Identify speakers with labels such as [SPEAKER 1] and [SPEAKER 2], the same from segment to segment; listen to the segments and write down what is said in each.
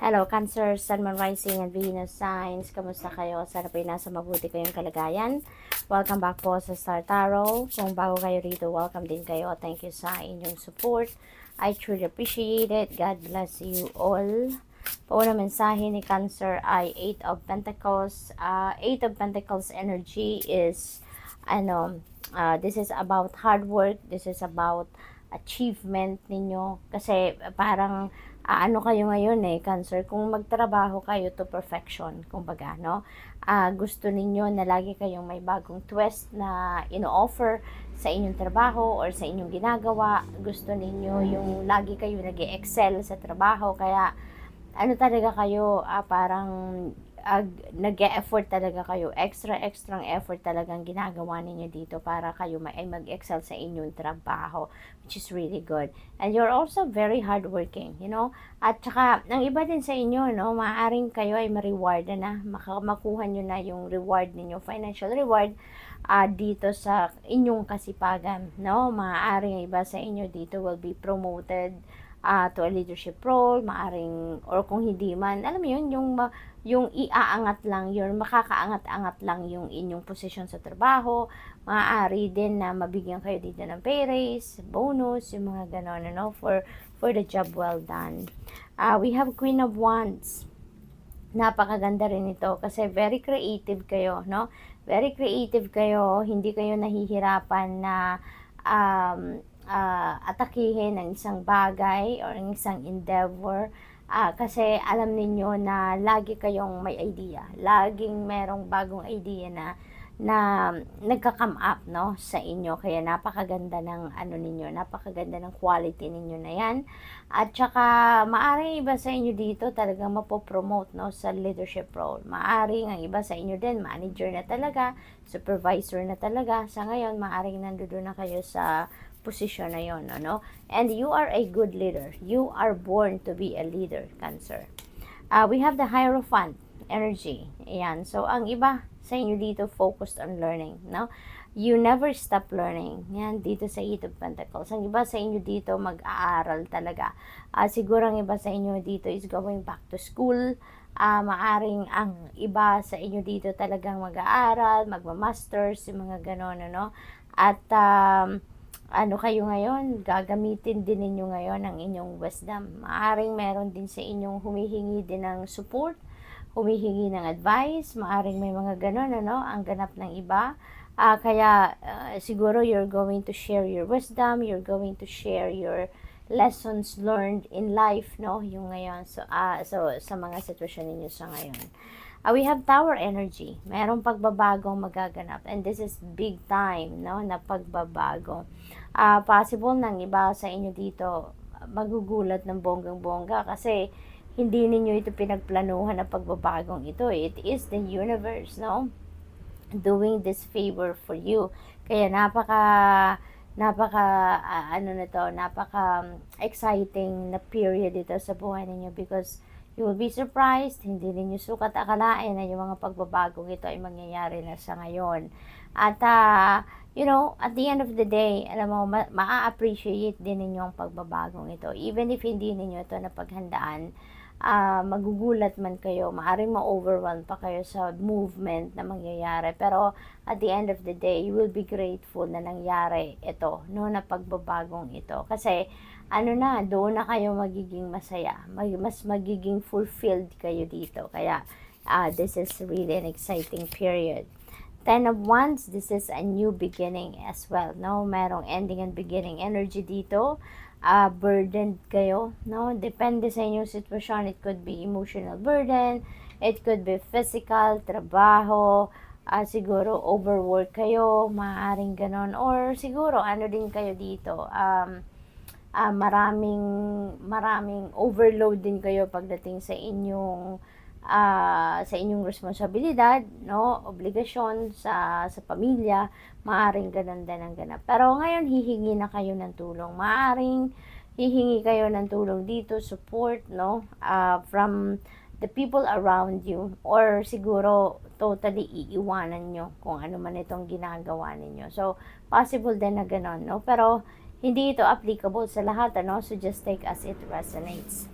[SPEAKER 1] Hello, Cancer, Sun, Moon, Rising, and Venus signs. Kamusta kayo? Sana po nasa mabuti kayong kalagayan. Welcome back po sa Star Tarot. Kung bago kayo rito, welcome din kayo. Thank you sa inyong support. I truly appreciate it. God bless you all. Pauna mensahe ni Cancer ay 8 of Pentacles. 8 of Pentacles energy is, this is about hard work. This is about achievement ninyo. Kasi parang ano kayo ngayon Cancer, kung magtrabaho kayo to perfection, kumbaga, no? Gusto ninyo na lagi kayong may bagong twist na ino-offer sa inyong trabaho or sa inyong ginagawa. Gusto ninyo yung lagi kayo nag-excel sa trabaho, kaya ano talaga kayo, parang nag-e-effort talaga kayo, extra effort talagang ginagawa ninyo dito para kayo ay mag-excel sa inyong trabaho, which is really good. And you're also very hardworking, you know. At saka, ang iba din sa inyo, no, maaaring kayo ay ma-reward na, makuha nyo na yung reward ninyo, financial reward, dito sa inyong kasipagan, no. Maaaring iba sa inyo dito will be promoted to a leadership role, maaring, or kung hindi man, alam mo yun, yung iaangat lang yun, makakaangat-angat lang yung inyong posisyon sa trabaho. Maaari din na mabigyan kayo dito ng pay raise, bonus, yung mga ganon, for the job well done. We have Queen of Wands. Napakaganda rin ito kasi very creative kayo, no? Very creative kayo, hindi kayo nahihirapan na atakihin ng isang bagay or ng isang endeavor. Kasi alam ninyo na lagi kayong may idea. Laging merong bagong idea na nagka-come up, no, sa inyo. Kaya napakaganda ng napakaganda ng quality ninyo na yan. At saka maaring iba sa inyo dito talagang mapopromote, no, sa leadership role. Maaring ang iba sa inyo din manager na talaga, supervisor na talaga. Sa ngayon maaring nandoon na kayo sa posisyon na yon, no? And you are a good leader. You are born to be a leader, Cancer. We have the Hierophant energy. Ayan. So, ang iba sa inyo dito focused on learning, no? You never stop learning. Yan, dito sa 8 of Pentacles. Ang iba sa inyo dito mag-aaral talaga. Siguro ang iba sa inyo dito is going back to school. Maaring ang iba sa inyo dito talagang mag-aaral, magma-masters, yung mga ganon, no? At, kayo ngayon, gagamitin din ninyo ngayon ang inyong wisdom. Maaring meron din sa inyong humihingi din ng support, humihingi ng advice, maaring may mga ganon, ang ganap ng iba. Kaya siguro you're going to share your wisdom, you're going to share your lessons learned in life, no, yung ngayon. So sa mga sitwasyon ninyo sa ngayon. We have Tower energy. Merong pagbabagong magaganap. And this is big time, no, na pagbabago. Possible nang iba sa inyo dito magugulat ng bonggang-bongga kasi hindi ninyo ito pinagplanuhan na pagbabagong ito. It is the universe, no, doing this favor for you. Kaya napaka exciting na period ito sa buhay ninyo because you will be surprised, hindi ninyo sukat akalain na yung mga pagbabagong ito ay mangyayari na sa ngayon. At at the end of the day, alam mo, maa-appreciate din ninyo ang pagbabagong ito. Even if hindi ninyo ito napaghandaan, magugulat man kayo, maaaring ma-overwhelm pa kayo sa movement na mangyayari. Pero at the end of the day, you will be grateful na nangyari ito, no, na pagbabagong ito. Kasi doon na kayo magiging masaya, mas magiging fulfilled kayo dito. Kaya this is really an exciting period. 10 of Wands, this is a new beginning as well, no? Merong ending and beginning energy dito. Burdened kayo, no? Depende sa inyong sitwasyon. It could be emotional burden, it could be physical, trabaho, siguro overwork kayo, maaaring ganon, or siguro din kayo dito, maraming overload din kayo pagdating sa inyong responsibilidad, no, obligasyon sa pamilya, maaring ganun din ang ganap. Pero ngayon hihingi na kayo ng tulong. Maaring hihingi kayo ng tulong dito, support, no, from the people around you, or siguro totally iiwanan nyo kung ano man itong ginagawa ninyo. So possible din na ganun, no, pero hindi ito applicable sa lahat, so just take as it resonates.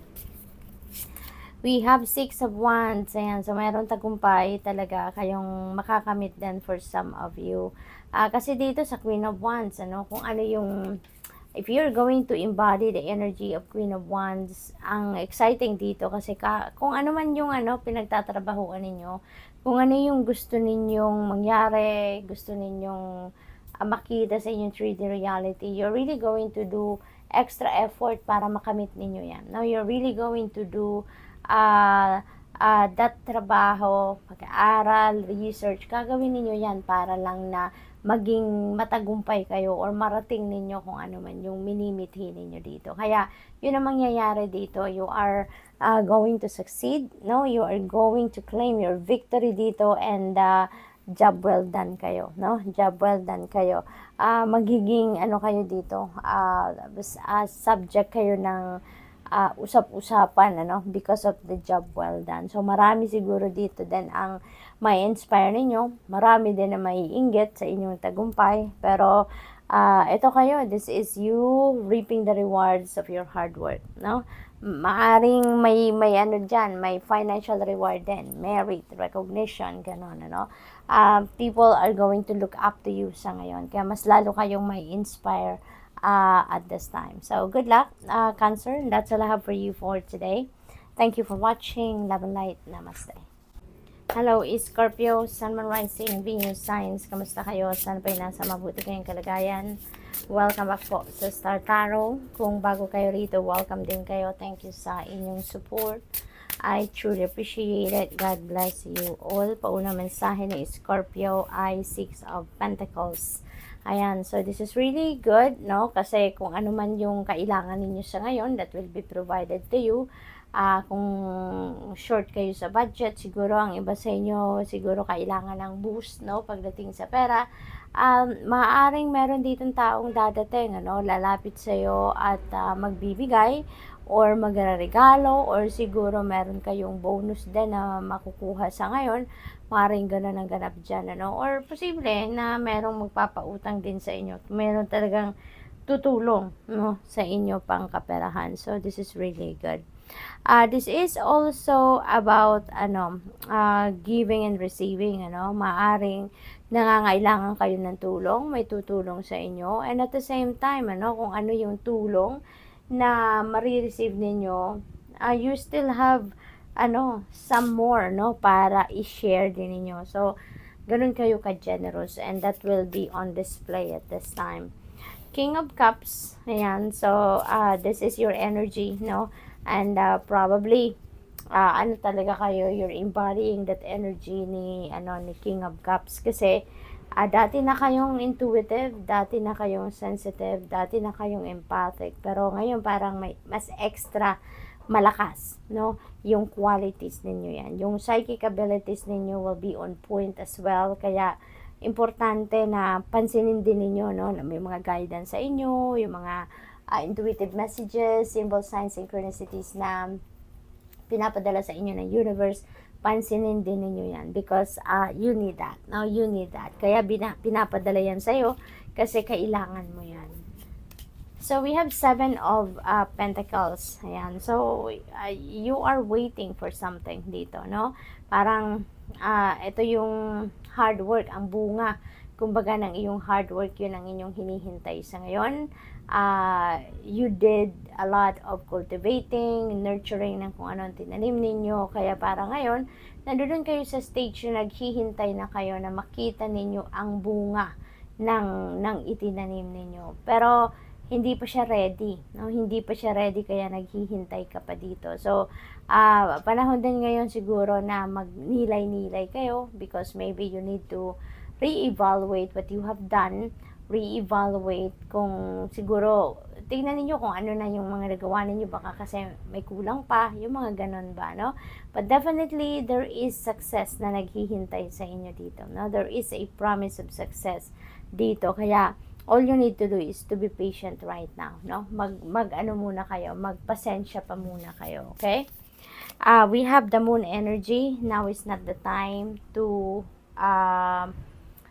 [SPEAKER 1] We have Six of Wands. Ayan, so mayroong tagumpay talaga kayong makakamit din for some of you. Kasi dito sa Queen of Wands, kung ano yung, if you're going to embody the energy of Queen of Wands, ang exciting dito kasi kung ano man yung pinagtatrabahuan ninyo, kung ano yung gusto ninyong mangyari, gusto ninyong makita sa inyong 3D reality, you're really going to do extra effort para makamit ninyo yan. Now, you're really going to do that trabaho, pag-aaral, research, gagawin ninyo yan para lang na maging matagumpay kayo or marating ninyo kung ano man yung minimithi ninyo dito. Kaya, yun ang mangyayari dito. You are going to succeed, no? You are going to claim your victory dito and job well done kayo, no? Job well done kayo. Magiging kayo dito, subject kayo ng usap-usapan, because of the job well done. So, marami siguro dito din ang may inspire ninyo. Marami din na maiinggit sa inyong tagumpay. Pero, ito kayo, this is you reaping the rewards of your hard work, no? Maaring may dyan, may financial reward din, merit, recognition, gano'n, people are going to look up to you sa ngayon. Kaya mas lalo kayong may inspire at this time. So, good luck, Cancer. That's all I have for you for today. Thank you for watching. Love and light. Namaste. Hello, Scorpio, Sun, Moon, Rising, Venus signs. Kamusta kayo? Sana pa'y nasa mabuti kayong kalagayan. Welcome back po sa Star Tarot. Kung bago kayo rito, welcome din kayo. Thank you sa inyong support. I truly appreciate it. God bless you all. Paunang mensahe ni Scorpio ay Six of Pentacles. Ayan, so this is really good, no? Kasi kung ano man yung kailangan ninyo sa ngayon, that will be provided to you. Kung short kayo sa budget, siguro ang iba sa inyo, siguro kailangan ng boost, no? Pagdating sa pera, maaaring meron ditong taong dadating, lalapit sa'yo at magbibigay or magregalo or siguro meron kayong bonus din na makukuha sa ngayon. Maaaring gano'n ang ganap dyan, or posible na merong magpapautang din sa inyo. Meron talagang tutulong, sa inyo pang kaperahan. So, this is really good. This is also about giving and receiving, maaring nangangailangan kayo ng tulong, may tutulong sa inyo, and at the same time, kung ano yung tulong na marireceive ninyo, you still have some more, para i-share din ninyo. So, ganun kayo ka-generous, and that will be on display at this time. King of Cups, ayan, so, this is your energy, and probably, talaga kayo, you're embodying that energy ni King of Cups, kasi, dati na kayong intuitive, dati na kayong sensitive, dati na kayong empathic, pero ngayon parang may mas extra malakas, yung qualities ninyo yan. Yung psychic abilities ninyo will be on point as well, kaya importante na pansinin din ninyo, na may mga guidance sa inyo, yung mga intuitive messages, symbol signs, synchronicities na pinapadala sa inyo ng universe. Pansinin din ninyo yan because you need that. Now, you need that. Kaya pinapadala yan sa'yo kasi kailangan mo yan. So, we have Seven of Pentacles. Ayan. So, you are waiting for something dito, Parang, ito yung hard work, ang bunga. Kumbaga ng iyong hard work, yun ang inyong hinihintay sa ngayon. You did a lot of cultivating, nurturing ng kung ano ang tinanim ninyo. Kaya para ngayon, nandoon kayo sa stage na naghihintay na kayo na makita ninyo ang bunga ng itinanim ninyo. Pero, hindi pa siya ready. Hindi pa siya ready, kaya naghihintay ka pa dito. So, panahon din ngayon siguro na magnilay-nilay kayo because maybe you need to re-evaluate what you have done, re-evaluate kung siguro, tingnan niyo kung ano na yung mga nagawa ninyo, baka kasi may kulang pa, yung mga ganon ba, But definitely, there is success na naghihintay sa inyo dito, There is a promise of success dito, kaya all you need to do is to be patient right now, muna kayo, magpasensya pa muna kayo, okay? We have the moon energy. Now is not the time to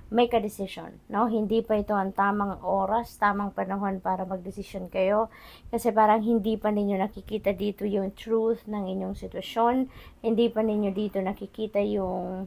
[SPEAKER 1] make a decision, no? Hindi pa ito ang tamang oras, tamang panahon para magdesisyon kayo kasi parang hindi pa ninyo nakikita dito yung truth ng inyong sitwasyon, hindi pa ninyo dito nakikita yung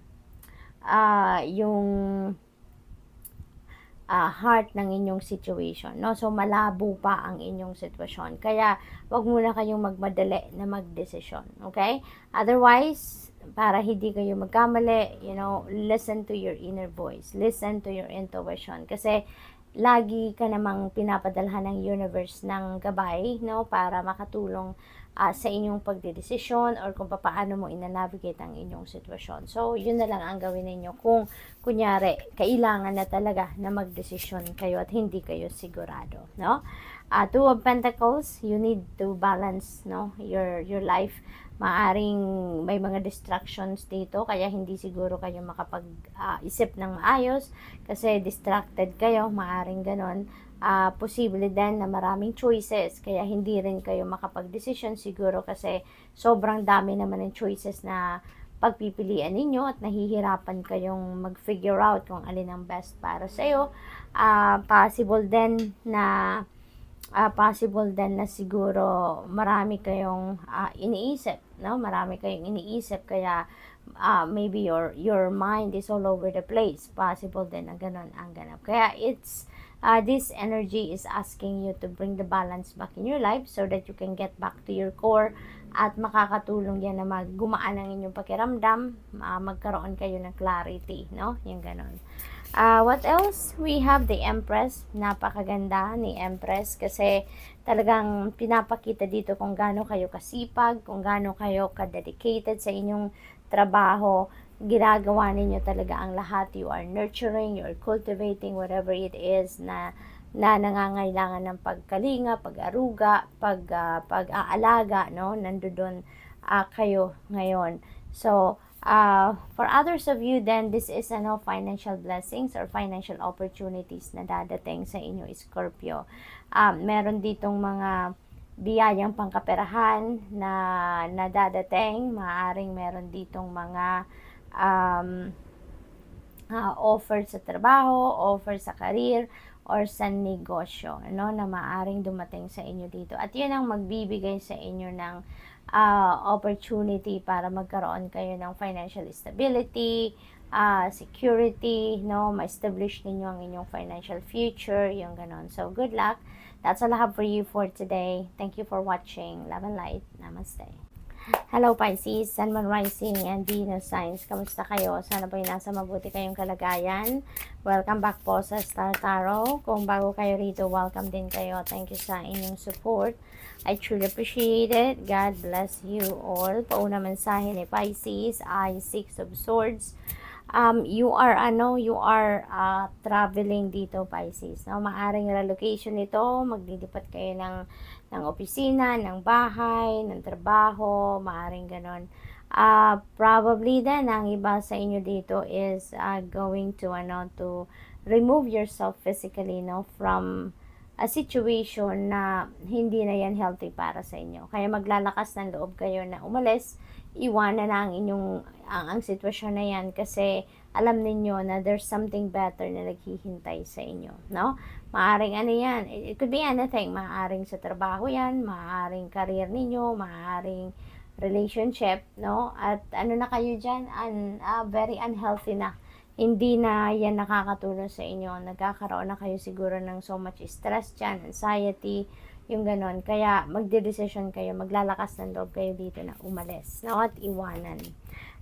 [SPEAKER 1] heart ng inyong situation, no? So, malabo pa ang inyong sitwasyon. Kaya, wag muna kayong magmadali na magdesisyon, okay? Otherwise, para hindi kayo magkamali, listen to your inner voice. Listen to your intuition. Kasi, lagi ka namang pinapadalhan ng universe ng gabay, no? Para makatulong sa inyong pagdedesisyon or kung paano mo ina-navigate ang inyong sitwasyon. So, yun na lang ang gawin ninyo kung kunyari, kailangan na talaga na magdesisyon kayo at hindi kayo sigurado, no? Two of Pentacles, you need to balance, no, your life. Maaring may mga distractions dito kaya hindi siguro kayo makapag-isip ng maayos kasi distracted kayo, maaring ganon. Posible din na maraming choices kaya hindi rin kayo makapag-decision siguro kasi sobrang dami naman ng choices na pagpipilian ninyo at nahihirapan kayong mag-figure out kung alin ang best para sa iyo. Possible din na siguro marami kayong iniisip, no? Marami kayong iniisip kaya maybe your mind is all over the place. Possible din na ganun ang ganap. Kaya this energy is asking you to bring the balance back in your life so that you can get back to your core at makakatulong yan na gumaan ang inyong pakiramdam, magkaroon kayo ng clarity, no? Yung ganon. What else? We have the Empress. Napakaganda ni Empress kasi talagang pinapakita dito kung gaano kayo kasipag, kung gaano kayo ka-dedicated sa inyong trabaho. Ginagawa ninyo talaga ang lahat. You are nurturing, you are cultivating whatever it is na nangangailangan ng pagkalinga, pag-aruga, pag-aalaga, no? Nandoon kayo ngayon. So, for others of you then, this is financial blessings or financial opportunities na dadating sa inyo, Scorpio. Meron ditong mga biyayang pangkaperahan na dadating. Maaring meron ditong mga offer sa trabaho, offer sa career, or sa negosyo, no, na maaring dumating sa inyo dito. At yun ang magbibigay sa inyo ng opportunity para magkaroon kayo ng financial stability, security, no, ma-establish ninyo ang inyong financial future, yung ganon. So, good luck. That's all I have for you for today. Thank you for watching. Love and light. Namaste. Hello Pisces, Sun, Moon, Rising, and Venus signs. Kamusta kayo? Sana po nasa mabuti kayong kalagayan. Welcome back po sa Star Tarot. Kung bago kayo rito, welcome din kayo. Thank you sa inyong support. I truly appreciate it. God bless you all. Pauna mensahe ni Pisces ay Six of Swords. You are traveling dito, Pisces, no? Maaring relocation nito, maglilipat kayo ng opisina, ng bahay, ng trabaho, maaring ganon. Probably then ang iba sa inyo dito is going to remove yourself physically, no, from a situation na hindi na yan healthy para sa inyo. Kaya maglalakas ng loob kayo na umalis, iwanan na ang sitwasyon na yan kasi alam ninyo na there's something better na naghihintay sa inyo, no? Maaring yan, it could be anything, maaring sa trabaho yan, maaring career ninyo, maaring relationship, no? At na kayo dyan, very unhealthy na. Hindi na yan nakakatulong sa inyo. Nagkakaroon na kayo siguro ng so much stress dyan, anxiety, yung ganon. Kaya magde-decision kayo, maglalakas ng loob kayo dito na umalis, no? At iwanan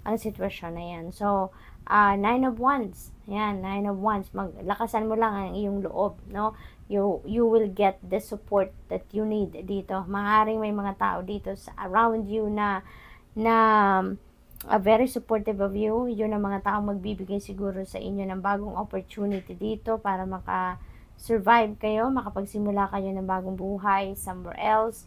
[SPEAKER 1] ang sitwasyon na yan. So, Nine of Wands. Yan, Nine of Wands. Maglakasan mo lang ang iyong loob, no? You will get the support that you need dito. Maaaring may mga tao dito around you na very supportive of you. Yun ang mga taong magbibigay siguro sa inyo ng bagong opportunity dito para survive kayo, makapagsimula kayo ng bagong buhay somewhere else.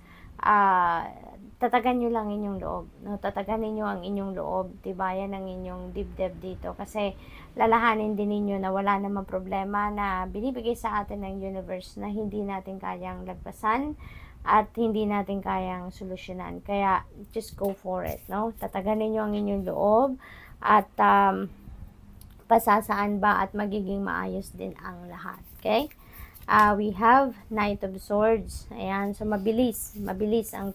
[SPEAKER 1] Tatagan nyo lang inyong loob, no? Tataganin nyo ang inyong loob, tibayan ang inyong dibdib dito kasi lalahanin din ninyo na wala namang problema na binibigay sa atin ng universe na hindi natin kayang lagpasan at hindi natin kayang solusyonan. Kaya just go for it, no? Tataganin nyo ang inyong loob at pasasaan ba at magiging maayos din ang lahat. Okay? We have Knight of Swords. Ayan, so mabilis ang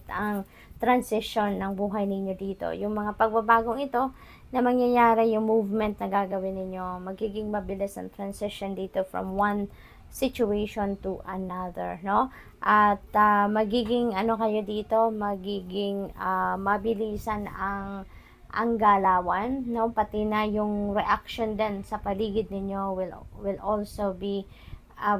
[SPEAKER 1] transition ng buhay ninyo dito. Yung mga pagbabagong ito na mangyayari, yung movement na gagawin ninyo, magiging mabilis ang transition dito from one situation to another, no? At magiging kayo dito, magiging mabilisan ang galawan, no? Pati na yung reaction din sa paligid ninyo will also be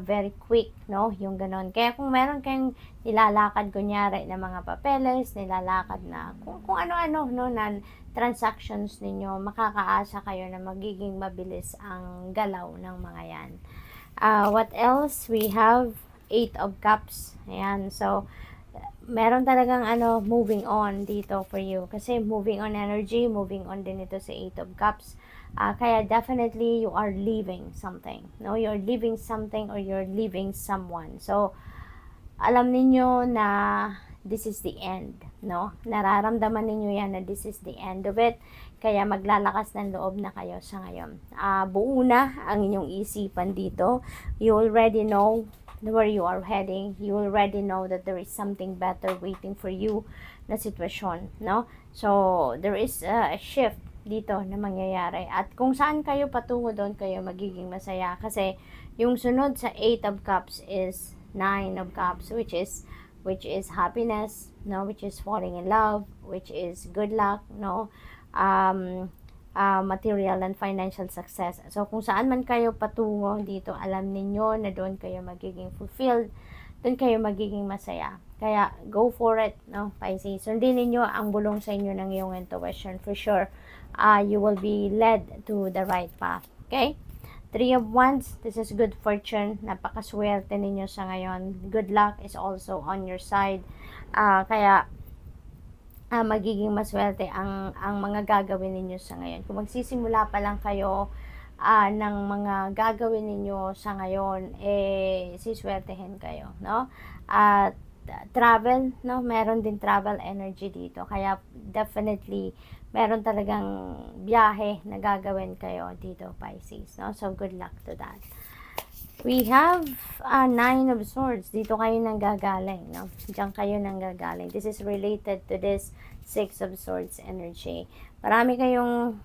[SPEAKER 1] very quick, no? Yung ganon. Kaya kung meron kayong nilalakad kunyari na mga papeles, nilalakad na kung ano-ano, no, na transactions ninyo, makakaasa kayo na magiging mabilis ang galaw ng mga yan. What else? We have 8 of Cups. Ayan. So, meron talagang moving on dito for you. Kasi moving on energy, moving on din ito sa 8 of Cups. Kaya definitely you are leaving something. No, you're leaving something or you're leaving someone. So, alam niyo na this is the end, no? Nararamdaman niyo yan na this is the end of it. Kaya maglalakas ng loob na kayo sa ngayon. Buo na ang inyong isipan dito. You already know where you are heading. You already know that there is something better waiting for you na sitwasyon, no? So, there is a shift dito na mangyayari. At kung saan kayo patungo, doon kayo magiging masaya. Kasi yung sunod sa 8 of Cups is 9 of Cups, which is happiness, no? Which is falling in love, which is good luck, no? Material and financial success. So, kung saan man kayo patungo dito, alam ninyo na doon kayo magiging fulfilled, doon kayo magiging masaya. Kaya, go for it, no, Pisces. Sundin ninyo ang bulong sa inyo ng iyong intuition. For sure, you will be led to the right path. Okay? 3 of Wands, this is good fortune. Napakaswerte ninyo sa ngayon. Good luck is also on your side. Kaya, magiging maswerte ang mga gagawin ninyo sa ngayon. Kung magsisimula pa lang kayo ng mga gagawin ninyo sa ngayon, siswertehin kayo, no? At travel, no? Meron din travel energy dito. Kaya definitely meron talagang biyahe na gagawin kayo dito, Pisces, no? So good luck to that. We have 9 of Swords. Dito kayo nang gagaling, no? Diyan kayo nang gagaling. This is related to this 6 of Swords energy. Marami kayong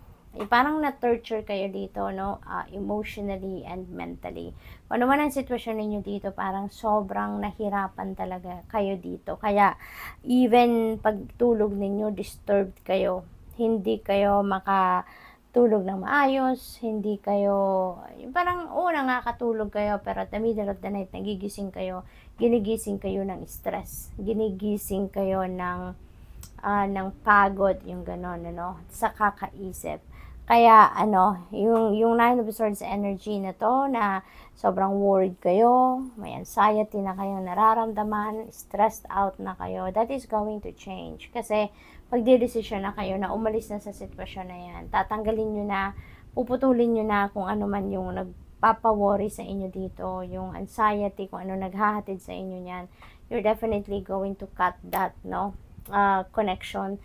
[SPEAKER 1] parang na-torture kayo dito, no? Emotionally and mentally. Kung ano man ang sitwasyon ninyo dito, parang sobrang nahirapan talaga kayo dito. Kaya, even pagtulog ninyo, disturbed kayo. Hindi kayo makatulog ng maayos, hindi kayo, parang nakakatulog kayo, pero at the middle of the night, nagigising kayo, ginigising kayo ng stress, ginigising kayo ng pagod, yung gano'n, sa kakaisip. Kaya, yung 9 of Swords energy na to, na sobrang worried kayo, may anxiety na kayong nararamdaman, stressed out na kayo, that is going to change. Kasi, pagdedesisyon na kayo na umalis na sa sitwasyon na yan, tatanggalin nyo na, puputulin nyo na kung ano man yung nagpapaworry sa inyo dito, yung anxiety, kung ano naghahatid sa inyo yan, you're definitely going to cut that, connection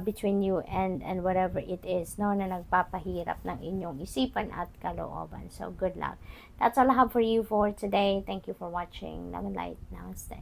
[SPEAKER 1] between you and whatever it is, na nagpapahirap ng inyong isipan at kalooban. So, good luck. That's all I have for you for today. Thank you for watching. Love and light. Namaste.